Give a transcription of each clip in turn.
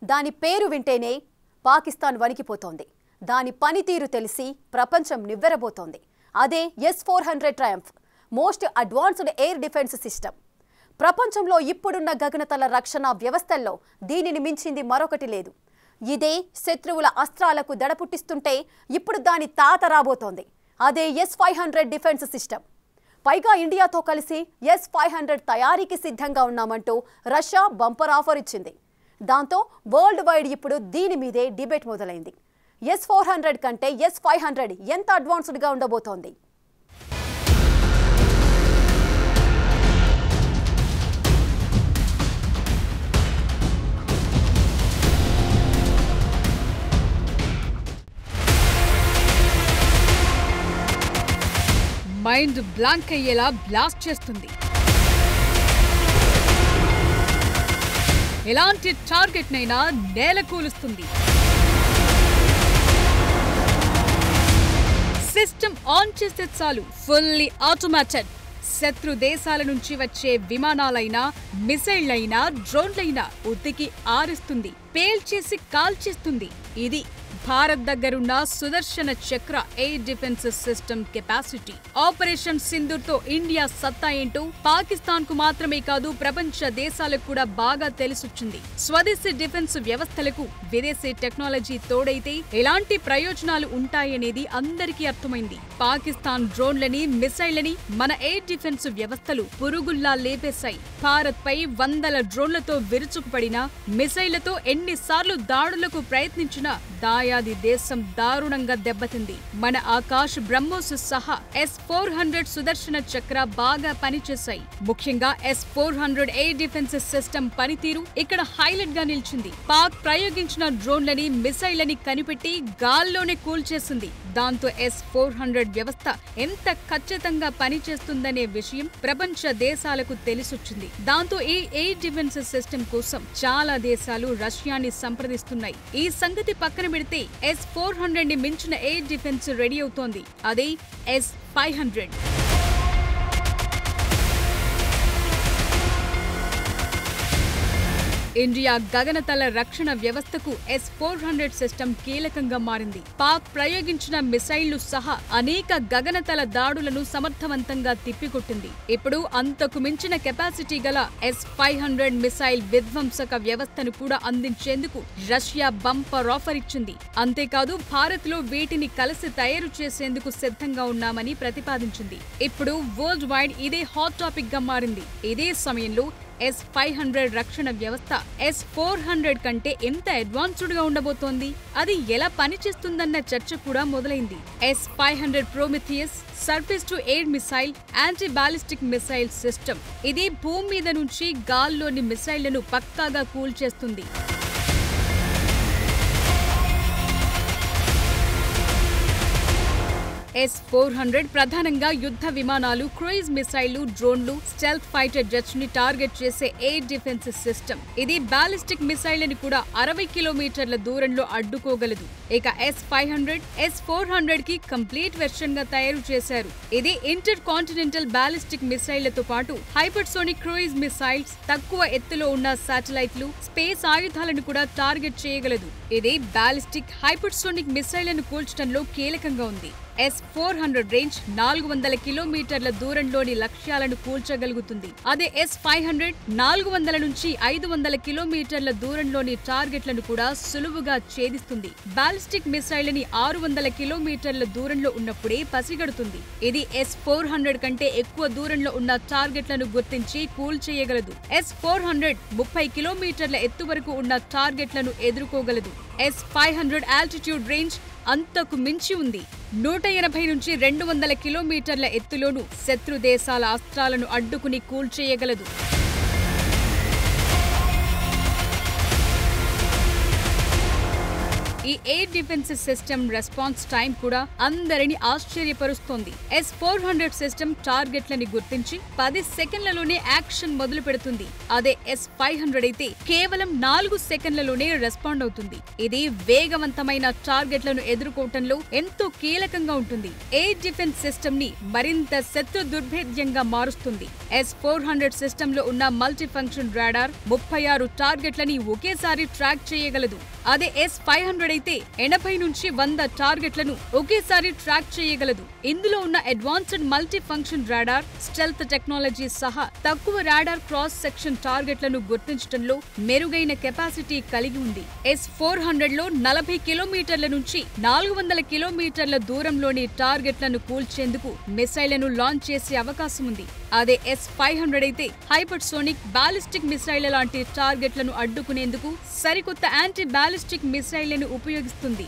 దాని పేరు వింటేనే పాకిస్తాన్ వణికిపోతోంది. దాని పనితీరు తెలిసి ప్రపంచం నివ్వెరబోతోంది. అదే S-400 Triumph, most advanced air defence system. ప్రపంచంలో ఇప్పుడున్న గగనతల రక్షణ వ్యవస్థల్లో దీనిని మించింది మరొకటి లేదు. ఇదే శత్రువుల అస్త్రాలకు దడపుట్టిస్తుంటే ఇప్పుడు దాని తాత రాబోతోంది. అదే S-500 డిఫెన్స్ సిస్టమ్. పైగా ఇండియాతో కలిసి S-500 తయారీకి సిద్ధంగా ఉన్నామంటూ రష్యా బంపర్ ఆఫర్ ఇచ్చింది. దాంతో వరల్డ్ వైడ్ ఇప్పుడు దీని మీదే డిబేట్ మొదలైంది. S-400 కంటే S-500 ఎంత అడ్వాన్స్డ్గా ఉండబోతోంది? మైండ్ బ్లాంక్ అయ్యేలా బ్లాస్ట్ చేస్తుంది. ఎలాంటి టార్గెట్ నైనా నేలకూలుస్తుంది. సిస్టమ్ ఆన్ చేస్తే చాలు ఫుల్లీ ఆటోమేటెడ్. శత్రు దేశాల నుంచి వచ్చే విమానాలైనా, మిసైళ్లైనా, డ్రోన్లైనా ఉతికి ఆరిస్తుంది, పేల్చేసి కాల్చేస్తుంది. ఇది భారత్ దగ్గరున్న సుదర్శన చక్ర air defence system capacity. Operation Sindoor తో ఇండియా సత్తా ఏంటో పాకిస్తాన్ కు మాత్రమే కాదు, ప్రపంచ దేశాలకు కూడా బాగా తెలిసొచ్చింది. స్వదేశీ డిఫెన్స్ వ్యవస్థలకు విదేశీ టెక్నాలజీ తోడైతే ఎలాంటి ప్రయోజనాలు ఉంటాయనేది అందరికీ అర్థమైంది. పాకిస్తాన్ డ్రోన్లని, మిసైళ్లని మన ఎయిర్ డిఫెన్స్ వ్యవస్థలు పురుగుల్లా లేపేశాయి. భారత్ పై వందల డ్రోన్లతో విరుచుకుపడినా, మిసైళ్లతో ఎన్నిసార్లు దాడులకు ప్రయత్నించినా దాయాది దేశం దారుణంగా దెబ్బతింది. మన ఆకాశ్ బ్రహ్మోస్ సహా S-400 సుదర్శన చక్ర బాగా పనిచేశాయి. ముఖ్యంగా S-400 ఎయిర్ డిఫెన్స్ సిస్టమ్ పనితీరు ఇక్కడ హైలైట్ గా నిలిచింది. పాక్ ప్రయోగించిన డ్రోన్లని, మిసైళ్లని కనిపెట్టి గాల్లోనే కూల్చేసింది. దాంతో S-400 వ్యవస్థ ఎంత ఖచ్చితంగా పనిచేస్తుందనే విషయం ప్రపంచ దేశాలకు తెలిసొచ్చింది. దాంతో ఈ ఎయిర్ డిఫెన్స్ సిస్టమ్ కోసం చాలా దేశాలు రష్యాని సంప్రదిస్తున్నాయి. ఈ సంగతి పక్కన పెడితే S-400 ని మించిన ఎయిర్ డిఫెన్స్ రెడీ అవుతోంది. అదే S-500. ఇండియా గగనతల రక్షణ వ్యవస్థకు S-400 సిస్టమ్ కీలకంగా మారింది. పాక్ ప్రయోగించిన మిసైళ్లు సహా అనేక గగనతల దాడులను సమర్థవంతంగా తిప్పికొట్టింది. ఇప్పుడు అంతకు మించిన కెపాసిటీ గల S-500 మిసైల్ విధ్వంసక వ్యవస్థను కూడా అందించేందుకు రష్యా బంపర్ ఆఫర్ ఇచ్చింది. అంతేకాదు భారత్ లో వీటిని కలిసి తయారు చేసేందుకు సిద్ధంగా ఉన్నామని ప్రతిపాదించింది. ఇప్పుడు వరల్డ్ వైడ్ ఇదే హాట్ టాపిక్ గా మారింది. ఇదే సమయంలో S-500 రక్షణ వ్యవస్థ S-400 కంటే ఎంత అడ్వాన్స్డ్ గా ఉండబోతోంది, అది ఎలా పనిచేస్తుందన్న చర్చ కూడా మొదలైంది. S-500 Prometheus surface to air missile anti ballistic missile system. ఇది భూమి మీద నుంచి గాల్లోని మిసైళ్లను పక్కాగా కూల్చేస్తుంది. S-400 ప్రధానంగా యుద్ధ విమానాలు, క్రూయిజ్ మిసైళ్లు, డ్రోన్లు, స్టెల్త్ ఫైటర్ జెట్స్ ని టార్గెట్ చేసే ఎయిర్ డిఫెన్స్ సిస్టమ్. ఇది బాలిస్టిక్ మిసైళ్లని కూడా 60 కిలోమీటర్ల దూరంలో అడ్డుకోగలదు. ఇక S-500 S-400 కి కంప్లీట్ వెర్షన్ గా తయారు చేశారు. ఇది ఇంటర్ కాంటినెంటల్ బాలిస్టిక్ మిసైళ్లతో పాటు హైపర్సోనిక్ క్రూయిజ్ మిసైల్స్, తక్కువ ఎత్తులో ఉన్న శాటిలైట్లు, స్పేస్ ఆయుధాలను కూడా టార్గెట్ చేయగలదు. ఇది బాలిస్టిక్, హైపర్సోనిక్ మిసైళ్లను కూల్చడంలో కీలకంగా ఉంది. S-400 రేంజ్ 400 కిలోమీటర్ల దూరంలోని లక్ష్యాలను కూల్చగలుగుతుంది. అదే S-500 400 నుంచి 500 కిలోమీటర్ల దూరంలోని టార్గెట్లను కూడా సులువుగా ఛేదిస్తుంది. బాలిస్టిక్ మిసైళ్లని 600 కిలోమీటర్ల దూరంలో ఉన్నప్పుడే పసిగడుతుంది. ఇది S-400 కంటే ఎక్కువ దూరంలో ఉన్న టార్గెట్లను గుర్తించి కూల్చేయగలదు. S-400 30 కిలోమీటర్ల ఎత్తు వరకు ఉన్న టార్గెట్లను ఎదుర్కోగలదు. S-500 ఆల్టిట్యూడ్ రేంజ్ అంతకు మించి ఉంది. 180 నుంచి 200 కిలోమీటర్ల ఎత్తులోనూ శత్రు దేశాల అస్త్రాలను అడ్డుకుని కూల్చేయగలదు. ఈ air defence system response time కూడా అందరిని ఆశ్చర్యపరుస్తోంది. S-400 సిస్టమ్ టార్గెట్లని గుర్తించి 10 సెకండ్లలోనే యాక్షన్ మొదలు పెడుతుంది. అదే S-500 అయితే కేవలం 4 సెకండ్లలోనే రెస్పాండ్ అవుతుంది. ఇది వేగవంతమైన టార్గెట్లను ఎదుర్కోవటంలో ఎంతో కీలకంగా ఉంటుంది. ఎయిర్ డిఫెన్స్ సిస్టమ్ ని మరింత శత్రు దుర్భేద్యంగా మారుస్తుంది. S-400 సిస్టమ్ లో ఉన్న మల్టీ ఫంక్షన్ రాడార్ 36 టార్గెట్లని ఒకేసారి ట్రాక్ చేయగలదు. అదే S-500 అయితే 80 నుంచి 100 టార్గెట్లను ఒకేసారి ట్రాక్ చేయగలదు. ఇందులో ఉన్న advanced multi function radar, stealth technology సహా తక్కువ రాడార్ క్రాస్ సెక్షన్ టార్గెట్లను గుర్తించడంలో మెరుగైన కెపాసిటీ కలిగి ఉంది. S-400 లో 40 కిలోమీటర్ల నుంచి 400 కిలోమీటర్ల దూరంలోని టార్గెట్లను కూల్చేందుకు మిసైళ్లను లాంచ్ చేసే అవకాశం ఉంది. అదే S-500 అయితే హైపర్సోనిక్, బాలిస్టిక్ మిసైళ్ల లాంటి టార్గెట్లను అడ్డుకునేందుకు సరికొత్త యాంటీ బాలిస్టిక్ మిసైళ్లను ఉపయోగిస్తుంది.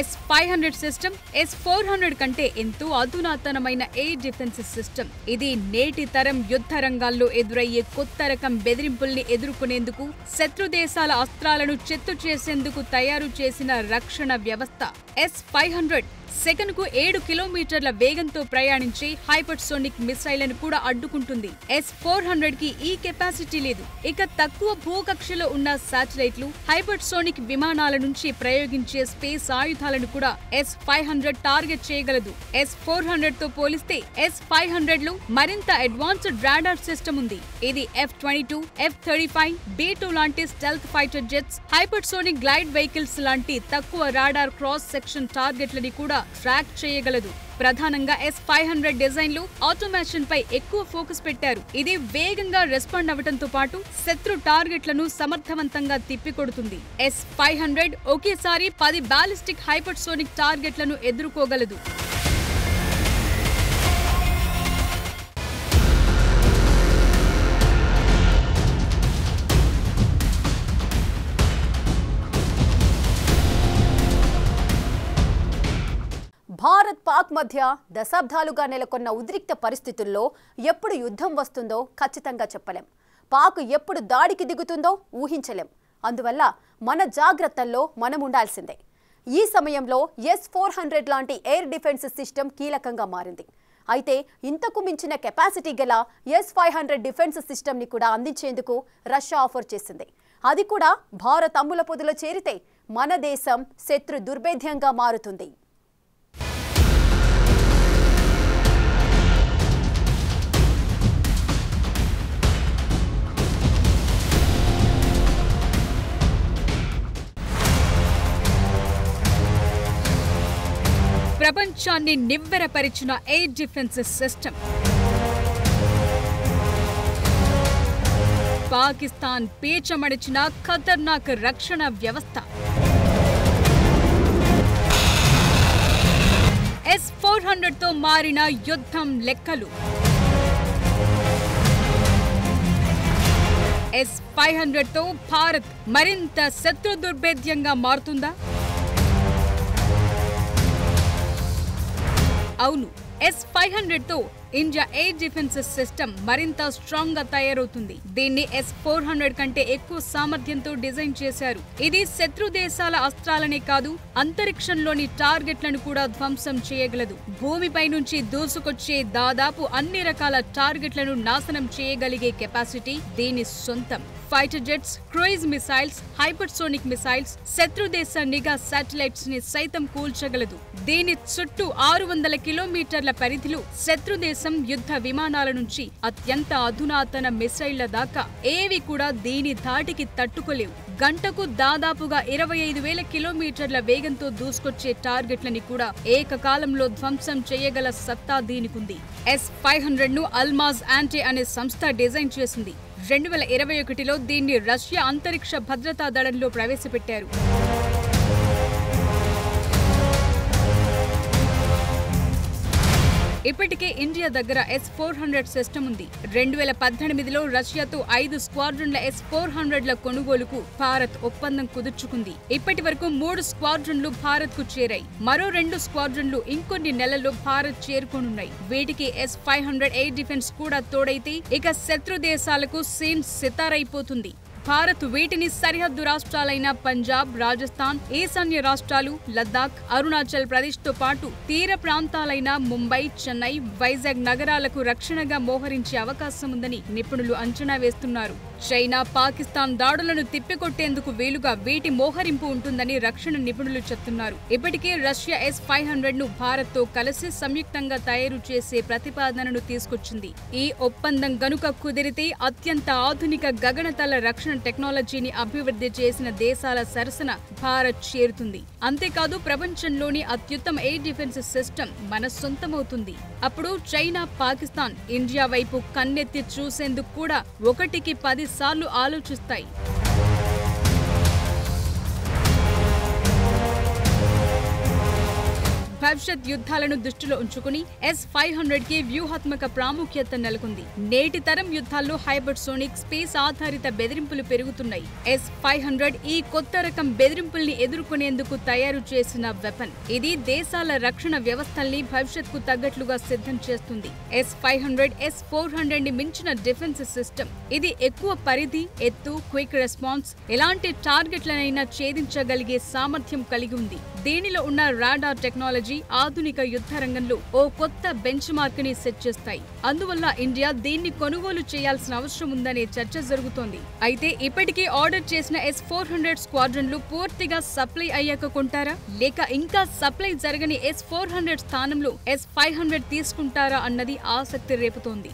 S-500 సిస్టమ్ S-400 కంటే ఎంతో అధునాతనమైన ఎయిర్ డిఫెన్స్ సిస్టమ్. ఇది నేటి తరం యుద్ధ రంగాల్లో ఎదురయ్యే కొత్త రకం బెదిరింపుల్ని ఎదుర్కొనేందుకు, శత్రు దేశాల అస్త్రాలను చెత్తు చేసేందుకు తయారు చేసిన రక్షణ వ్యవస్థ. S-500 సెకనుకు 7 కిలోమీటర్ల వేగంతో ప్రయాణించే హైపర్సోనిక్ మిసైళ్లను కూడా అడ్డుకుంటుంది. S-400 కి ఈ కెపాసిటీ లేదు. ఇక తక్కువ భూకక్షలో ఉన్న శాటిలైట్లు, హైపర్సోనిక్ విమానాల నుంచి ప్రయోగించే స్పేస్ ఆయుధాలను కూడా S-500 టార్గెట్ చేయగలదు. S-400 తో పోలిస్తే S-500 లో మరింత అడ్వాన్స్డ్ రాడార్ సిస్టమ్ ఉంది. ఇది F-22, F-35, B-2 లాంటి stealth fighter jets, hypersonic glide vehicles లాంటి తక్కువ రాడార్ క్రాస్ సెక్షన్ టార్గెట్లని కూడా ట్రాక్ చేయగలదు. ప్రధానంగా S-500 డిజైన్ లో ఆటోమేషన్ పై ఎక్కువ ఫోకస్ పెట్టారు. ఇది వేగంగా రెస్పాండ్ అవడంతో పాటు శత్రు టార్గెట్లను సమర్థవంతంగా తిప్పికొడుతుంది. S-500 ఒకేసారి 10 బాలిస్టిక్ హైపర్సోనిక్ టార్గెట్లను ఎదుర్కోగలదు. భారత్ పాక్ మధ్య దశాబ్దాలుగా నెలకొన్న ఉద్రిక్త పరిస్థితుల్లో ఎప్పుడు యుద్ధం వస్తుందో ఖచ్చితంగా చెప్పలేం. పాక్ ఎప్పుడు దాడికి దిగుతుందో ఊహించలేం. అందువల్ల మన జాగ్రత్తల్లో మనం ఉండాల్సిందే. ఈ సమయంలో S-400 లాంటి ఎయిర్ డిఫెన్స్ సిస్టమ్ కీలకంగా మారింది. అయితే ఇంతకు మించిన కెపాసిటీ గల S-500 డిఫెన్స్ సిస్టమ్ని కూడా అందించేందుకు రష్యా ఆఫర్ చేసింది. అది కూడా భారత్ అమ్ముల పొదిలో చేరితే మన దేశం శత్రు దుర్భేద్యంగా మారుతుంది. ప్రపంచాన్ని నివ్వెరపరిచిన ఎయిర్ డిఫెన్స్ సిస్టమ్. పాకిస్తాన్ పేచమడిచిన ఖతర్నాక్ రక్షణ వ్యవస్థ. S-400 తో మారిన యుద్ధం లెక్కలు. S-500 తో భారత్ మరింత శత్రు దుర్భేద్యంగా మారుతుందా? అవును, S-500 తో ఇండియా ఎయిర్ డిఫెన్స్ సిస్టమ్ మరింత స్ట్రాంగ్ గా తయారవుతుంది. దీన్ని S-400 కంటే ఎక్కువ సామర్థ్యంతో డిజైన్ చేశారు. ఇది శత్రు దేశాల అస్త్రాలనే కాదు, అంతరిక్షంలోని టార్గెట్లను కూడా ధ్వంసం చేయగలదు. భూమిపై నుంచి దూసుకొచ్చే దాదాపు అన్ని రకాల టార్గెట్లను నాశనం చేయగలిగే కెపాసిటీ దీని సొంతం. Fighter jets, cruise missiles, hypersonic missiles, శత్రు దేశ నిఘా శాటిలైట్స్ ని సైతం కూల్చగలదు. దీని చుట్టూ 600 కిలోమీటర్ల పరిధిలో శత్రు దేశం యుద్ధ విమానాల నుంచి అత్యంత అధునాతన మిసైళ్ల దాకా ఏవి కూడా దీని ధాటికి తట్టుకోలేవు. గంటకు దాదాపుగా 25,000 కిలోమీటర్ల వేగంతో దూసుకొచ్చే టార్గెట్లని కూడా ఏకకాలంలో ధ్వంసం చేయగల సత్తా దీనికుంది. S-500 ను అల్మాజ్ యాంటీ అనే సంస్థ డిజైన్ చేసింది. 2021లో దీన్ని రష్యా అంతరిక్ష భద్రతా దళంలో ప్రవేశపెట్టారు. ఇప్పటికే ఇండియా దగ్గర S-400 సిస్టమ్ ఉంది. 2018లో రష్యాతో 5 స్క్వాడ్రన్ల S-400ల కొనుగోలుకు భారత్ ఒప్పందం కుదుర్చుకుంది. ఇప్పటి వరకు 3 స్క్వాడ్రన్లు భారత్ కు చేరాయి. మరో 2 స్క్వాడ్రన్లు ఇంకొన్ని నెలల్లో భారత్ చేరుకోనున్నాయి. వీటికి S-500 ఎయిర్ డిఫెన్స్ కూడా తోడైతే ఇక శత్రు దేశాలకు సీన్ సితారైపోతుంది. భారత్ వీటిని సరిహద్దు రాష్ట్రాలైన పంజాబ్, రాజస్థాన్, ఈశాన్య రాష్ట్రాలు, లద్దాఖ్, అరుణాచల్ ప్రదేశ్ తో పాటు తీర ప్రాంతాలైన ముంబై, చెన్నై, వైజాగ్ నగరాలకు రక్షణగా మోహరించే అవకాశం ఉందని నిపుణులు అంచనా వేస్తున్నారు. చైనా, పాకిస్తాన్ దాడులను తిప్పికొట్టేందుకు వీలుగా వీటి మోహరింపు ఉంటుందని రక్షణ నిపుణులు చెప్తున్నారు. ఇప్పటికే రష్యా S-500 ను భారత్ తో కలిసి సంయుక్తంగా తయారు చేసే ప్రతిపాదనను తీసుకొచ్చింది. ఈ ఒప్పందం గనుక కుదిరితే అత్యంత ఆధునిక గగనతల రక్షణ టెక్నాలజీని అభివృద్ధి చేసిన దేశాల సరసన భారత్ చేరుతుంది. అంతేకాదు ప్రపంచంలోని అత్యుత్తమ ఎయిర్ డిఫెన్స్ సిస్టమ్ మన సొంతమవుతుంది. అప్పుడు చైనా, పాకిస్తాన్ ఇండియా వైపు కన్నెత్తి చూసేందుకు కూడా 1కి 10 సార్లు ఆలోచిస్తాయి. భవిష్యత్ యుద్ధాలను దృష్టిలో ఉంచుకుని S-500కి వ్యూహాత్మక ప్రాముఖ్యత నెలకొంది. నేటి తరం యుద్ధాల్లో హైపర్సోనిక్, స్పేస్ ఆధారిత బెదిరింపులు పెరుగుతున్నాయి. S-500 ఈ కొత్త రకం బెదిరింపుల్ని ఎదుర్కొనేందుకు తయారు చేసిన వెపన్. ఇది దేశాల రక్షణ వ్యవస్థల్ని భవిష్యత్కు తగ్గట్లుగా సిద్ధం చేస్తుంది. S-500 S-400ని మించిన డిఫెన్స్ సిస్టమ్. ఇది ఎక్కువ పరిధి, ఎత్తు, క్విక్ రెస్పాన్స్, ఎలాంటి టార్గెట్లనైనా ఛేదించగలిగే సామర్థ్యం కలిగి ఉంది. దీనిలో ఉన్న రాడార్ టెక్నాలజీ ఆధునిక యుద్ధ రంగంలో ఓ కొత్త బెంచ్ మార్క్ ని సెట్ చేస్తాయి. అందువల్ల ఇండియా దీన్ని కొనుగోలు చేయాల్సిన అవసరం ఉందనే చర్చ జరుగుతోంది. అయితే ఇప్పటికే ఆర్డర్ చేసిన S-400 స్క్వాడ్రన్లు పూర్తిగా సప్లై అయ్యాక కొంటారా, లేక ఇంకా సప్లై జరగని S-400 స్థానంలో S-500 తీసుకుంటారా అన్నది ఆసక్తి రేపుతోంది.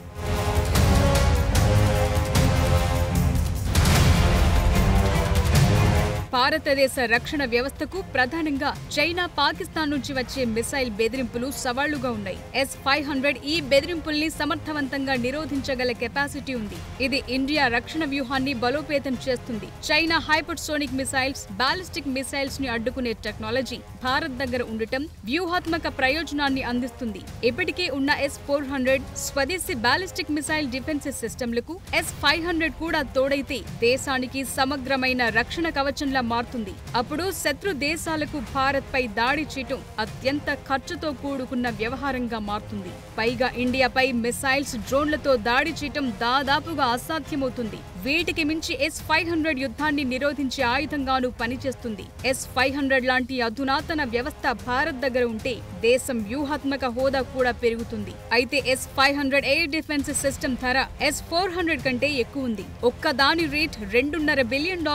భారతదేశ రక్షణ వ్యవస్థకు ప్రధానంగా చైనా, పాకిస్తాన్ నుంచి వచ్చే మిసైల్ బెదిరింపులు సవాళ్లుగా ఉన్నాయి. S-500 ఈ బెదిరింపుల్ని సమర్థవంతంగా నిరోధించగల కెపాసిటీ ఉంది. ఇది ఇండియా రక్షణ వ్యూహాన్ని బలోపేతం చేస్తుంది. China hypersonic missiles, ballistic missiles ని అడ్డుకునే టెక్నాలజీ భారత్ దగ్గర ఉండటం వ్యూహాత్మక ప్రయోజనాన్ని అందిస్తుంది. ఇప్పటికే ఉన్న S-400 స్వదేశీ బాలిస్టిక్ మిసైల్ డిఫెన్స్ సిస్టమ్లకు S-500 కూడా తోడైతే దేశానికి సమగ్రమైన రక్షణ కవచంలా మారుతుంది. అప్పుడు శత్రు దేశాలకు భారత్ పై దాడి చేయటం అత్యంత ఖర్చుతో కూడుకున్న వ్యవహారంగా మారుతుంది. పైగా ఇండియాపై మిసైల్స్, డ్రోన్లతో దాడి చేయటం దాదాపుగా అసాధ్యమవుతుంది. వీటికి మించి S-500 యుద్ధాన్ని నిరోధించే ఆయుధంగాను పనిచేస్తుంది. S-500 లాంటి అధునాతన వ్యవస్థ భారత్ దగ్గర ఉంటే దేశం వ్యూహాత్మక హోదా కూడా పెరుగుతుంది. అయితే S-500 ఎయిర్ డిఫెన్స్ సిస్టమ్ ధర S-400 కంటే ఎక్కువ ఉంది. ఒక్కదాని రేట్ $2.5 బిలియన్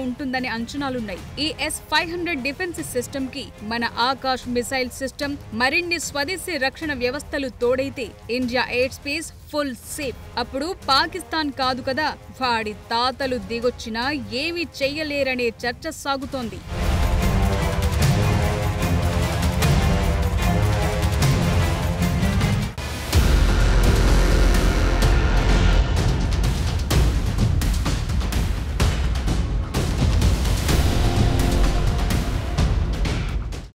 ఉంటుందని అంచనాలున్నాయి. ఈ S-500 డిఫెన్స్ సిస్టమ్ కి మన ఆకాశ్ మిసైల్ సిస్టమ్, మరిన్ని స్వదేశీ రక్షణ వ్యవస్థలు తోడైతే India air space full safe. అప్పుడు పాకిస్తాన్ కాదు కదా, వాడి తాతలు దిగొచ్చినా ఏమీ చెయ్యలేరనే చర్చ సాగుతోంది.